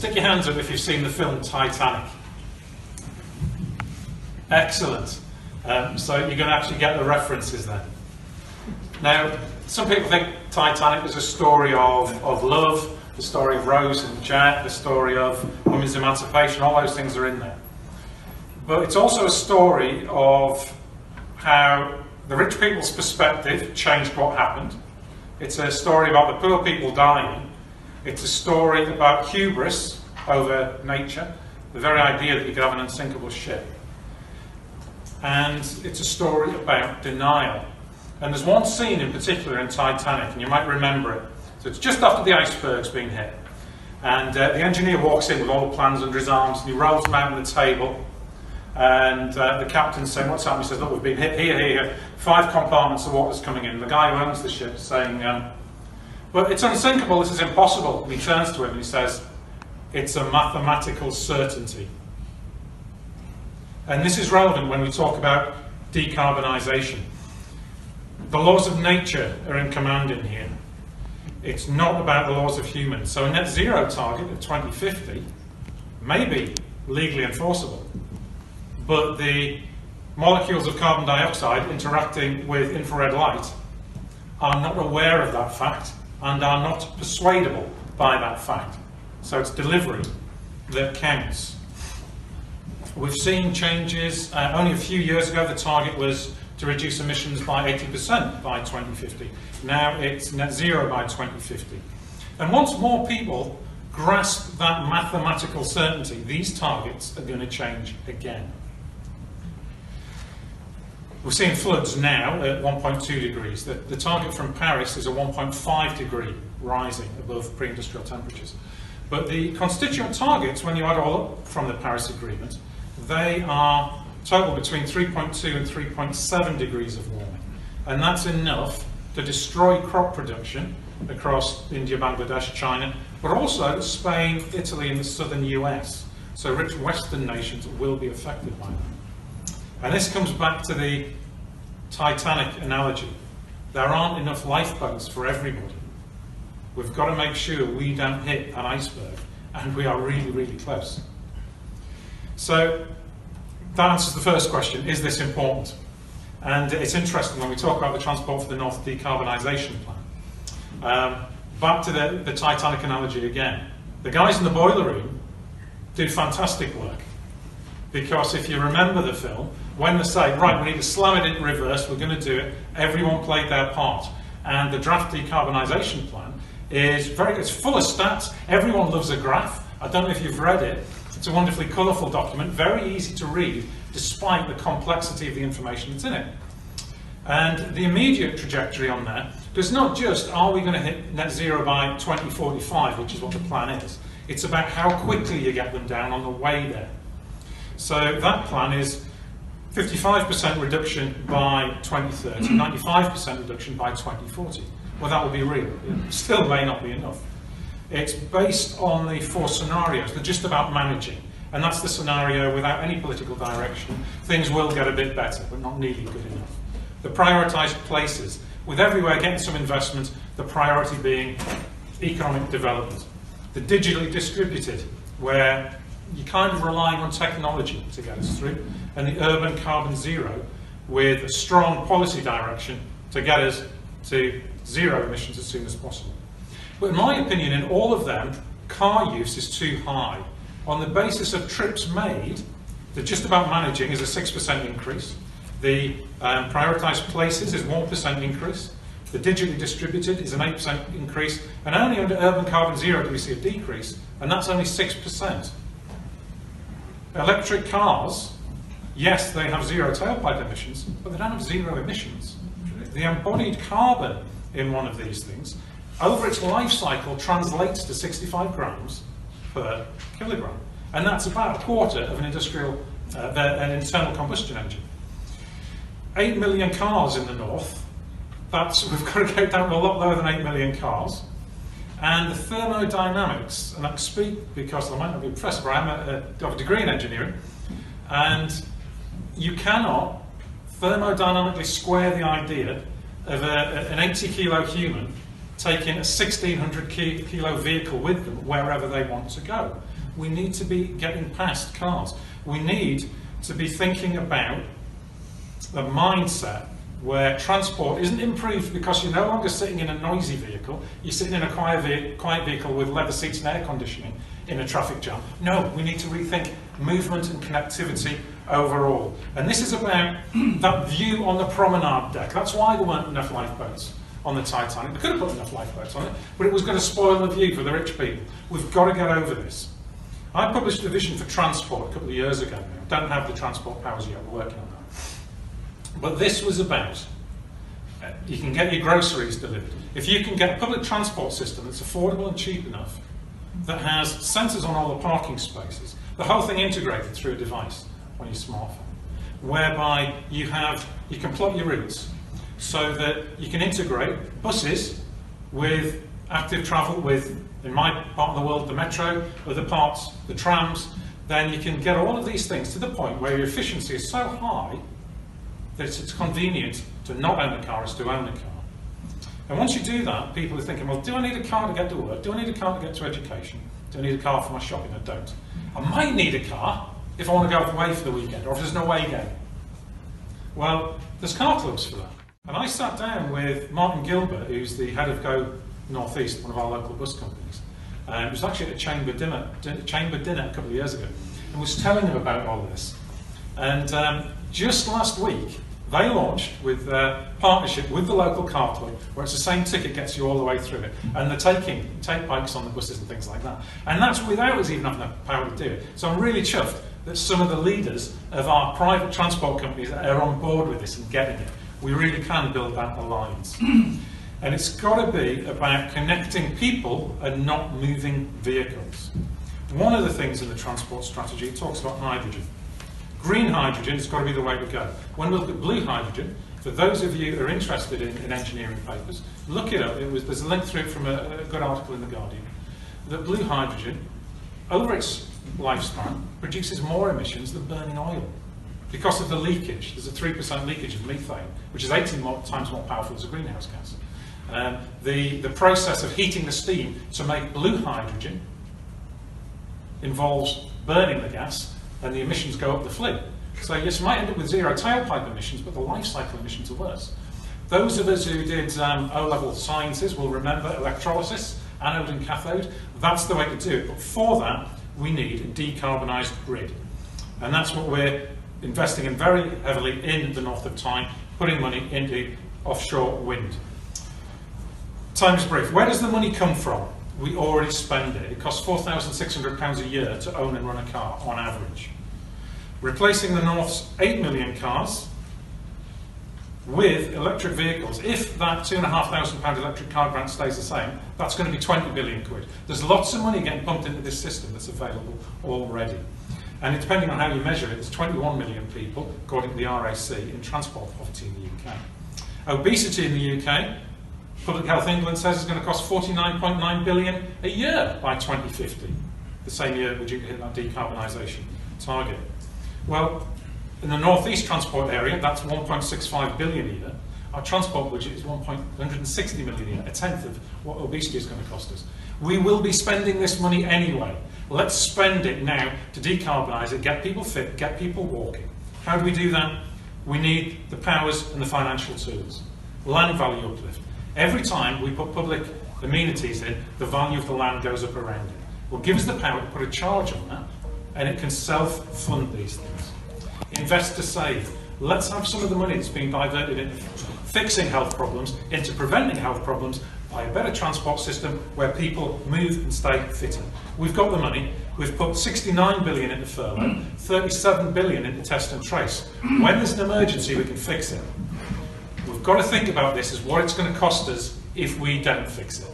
stick your hands up if you've seen the film Titanic. Excellent. So you're going to actually get the references then. Now, some people think Titanic is a story of love, the story of Rose and Jack, the story of women's emancipation, all those things are in there. But it's also a story of how the rich people's perspective changed what happened. It's a story about the poor people dying. It's a story about hubris over nature, the very idea that you could have an unsinkable ship. And it's a story about denial. And there's one scene in particular in Titanic, and you might remember it. So it's just after the iceberg's been hit. And the engineer walks in with all the plans under his arms, and he rolls them out on the table. And the captain's saying, what's happening? He says, look, we've been hit here, 5 compartments of water's coming in. The guy who owns the ship is saying, but it's unsinkable, this is impossible. And he turns to him and he says, it's a mathematical certainty. And this is relevant when we talk about decarbonisation. The laws of nature are in command in here. It's not about the laws of humans. So a net zero target of 2050 may be legally enforceable, but the molecules of carbon dioxide interacting with infrared light are not aware of that fact and are not persuadable by that fact. So it's delivery that counts. We've seen changes. Only a few years ago the target was to reduce emissions by 80% by 2050. Now it's net zero by 2050. And once more people grasp that mathematical certainty, these targets are going to change again. We're seeing floods now at 1.2 degrees. The target from Paris is a 1.5 degree rising above pre-industrial temperatures. But the constituent targets, when you add all up from the Paris Agreement, they are total between 3.2 and 3.7 degrees of warming. And that's enough to destroy crop production across India, Bangladesh, China, but also Spain, Italy, and the southern US. So rich Western nations will be affected by that. And this comes back to the Titanic analogy. There aren't enough lifeboats for everybody. We've got to make sure we don't hit an iceberg, and we are really, really close. So that answers the first question, is this important? And it's interesting when we talk about the Transport for the North decarbonisation plan. Back to the Titanic analogy again. The guys in the boiler room did fantastic work. Because if you remember the film, when they say, right, we need to slam it in reverse, we're going to do it, everyone played their part. And the draft decarbonisation plan is very good. It's full of stats. Everyone loves a graph. I don't know if you've read it. It's a wonderfully colourful document, very easy to read, despite the complexity of the information that's in it. And the immediate trajectory on there does not just, are we going to hit net zero by 2045, which is what the plan is. It's about how quickly you get them down on the way there. So that plan is 55% reduction by 2030, 95% reduction by 2040. Well, that will be real. It still may not be enough. It's based on the 4 scenarios. They're just about managing. And that's the scenario without any political direction. Things will get a bit better, but not nearly good enough. The prioritised places, with everywhere getting some investment, the priority being economic development. The digitally distributed, where you're kind of relying on technology to get us through. And the urban carbon zero, with a strong policy direction to get us to zero emissions as soon as possible. But in my opinion, in all of them, car use is too high. On the basis of trips made, the just about managing is a 6% increase. The prioritised places is 1% increase. The digitally distributed is an 8% increase. And only under urban carbon zero do we see a decrease, and that's only 6%. Electric cars, yes, they have zero tailpipe emissions, but they don't have zero emissions. The embodied carbon in one of these things over its life cycle translates to 65 grams per kilogram. And that's about a quarter of an an internal combustion engine. 8 million cars in the north, we've got to get down a lot lower than 8 million cars. And the thermodynamics, and I can speak because I might not be a professor, but I have a degree in engineering, and you cannot thermodynamically square the idea of an 80 kilo human taking a 1,600 kilo vehicle with them wherever they want to go. We need to be getting past cars. We need to be thinking about a mindset where transport isn't improved because you're no longer sitting in a noisy vehicle, you're sitting in a quiet vehicle with leather seats and air conditioning in a traffic jam. No, we need to rethink movement and connectivity overall. And this is about that view on the promenade deck. That's why there weren't enough lifeboats on the Titanic. They could have put enough lifeboats on it, but it was going to spoil the view for the rich people. We've got to get over this. I published a vision for transport a couple of years ago now. Don't have the transport powers yet, we're working on that. But this was about, you can get your groceries delivered. If you can get a public transport system that's affordable and cheap enough, that has sensors on all the parking spaces, the whole thing integrated through a device on your smartphone, whereby you can plot your routes so that you can integrate buses with active travel with, in my part of the world, the metro, other parts, the trams, then you can get all of these things to the point where your efficiency is so high that it's convenient to not own a car as to own a car. And once you do that, people are thinking, well, do I need a car to get to work? Do I need a car to get to education? Do I need a car for my shopping? I don't. I might need a car if I want to go away for the weekend, or if there's no way game. Well, there's car clubs for that. And I sat down with Martin Gilbert, who's the head of Go North East, one of our local bus companies. It was actually at a chamber dinner a couple of years ago, and was telling him about all this. And just last week, they launched with a partnership with the local car club, where it's the same ticket gets you all the way through it, and they're take bikes on the buses and things like that. And that's without us even having the power to do it. So I'm really chuffed that some of the leaders of our private transport companies are on board with this and getting it. We really can build that alliance. And it's got to be about connecting people and not moving vehicles. One of the things in the transport strategy, it talks about hydrogen. Green hydrogen has got to be the way to go. When we look at blue hydrogen, for those of you who are interested in engineering papers, look it up. There's a link through it from a good article in The Guardian. That blue hydrogen, over its lifespan, produces more emissions than burning oil. Because of the leakage, there's a 3% leakage of methane, which is 18 times more powerful as a greenhouse gas. The process of heating the steam to make blue hydrogen involves burning the gas, and the emissions go up the flue. So yes, you might end up with zero tailpipe emissions, but the life cycle emissions are worse. Those of us who did O-level sciences will remember electrolysis, anode and cathode. That's the way to do it. But for that, we need a decarbonised grid. And that's what we're investing in very heavily in the north of Tyne, putting money into offshore wind. Time is brief. Where does the money come from? We already spend it. It costs £4,600 a year to own and run a car on average. Replacing the North's 8 million cars with electric vehicles, if that £2,500 electric car grant stays the same, that's going to be 20 billion quid. There's lots of money getting pumped into this system that's available already. And depending on how you measure it, there's 21 million people, according to the RAC, in transport poverty in the UK. Obesity in the UK, Public Health England says is going to cost 49.9 billion a year by 2050. The same year we're due to hit that decarbonisation target. Well, in the North East transport area, that's 1.65 billion a year. Our transport budget is 160 million a year, a tenth of what obesity is going to cost us. We will be spending this money anyway. Let's spend it now to decarbonise it, get people fit, get people walking. How do we do that? We need the powers and the financial tools. Land value uplift. Every time we put public amenities in, the value of the land goes up around it. Well, give us the power to put a charge on that, and it can self-fund these things. Invest to save. Let's have some of the money that's being diverted into fixing health problems, into preventing health problems by a better transport system where people move and stay fitter. We've got the money. We've put 69 billion into furlough, 37 billion into test and trace. When there's an emergency, we can fix it. We've got to think about this as what it's going to cost us if we don't fix it.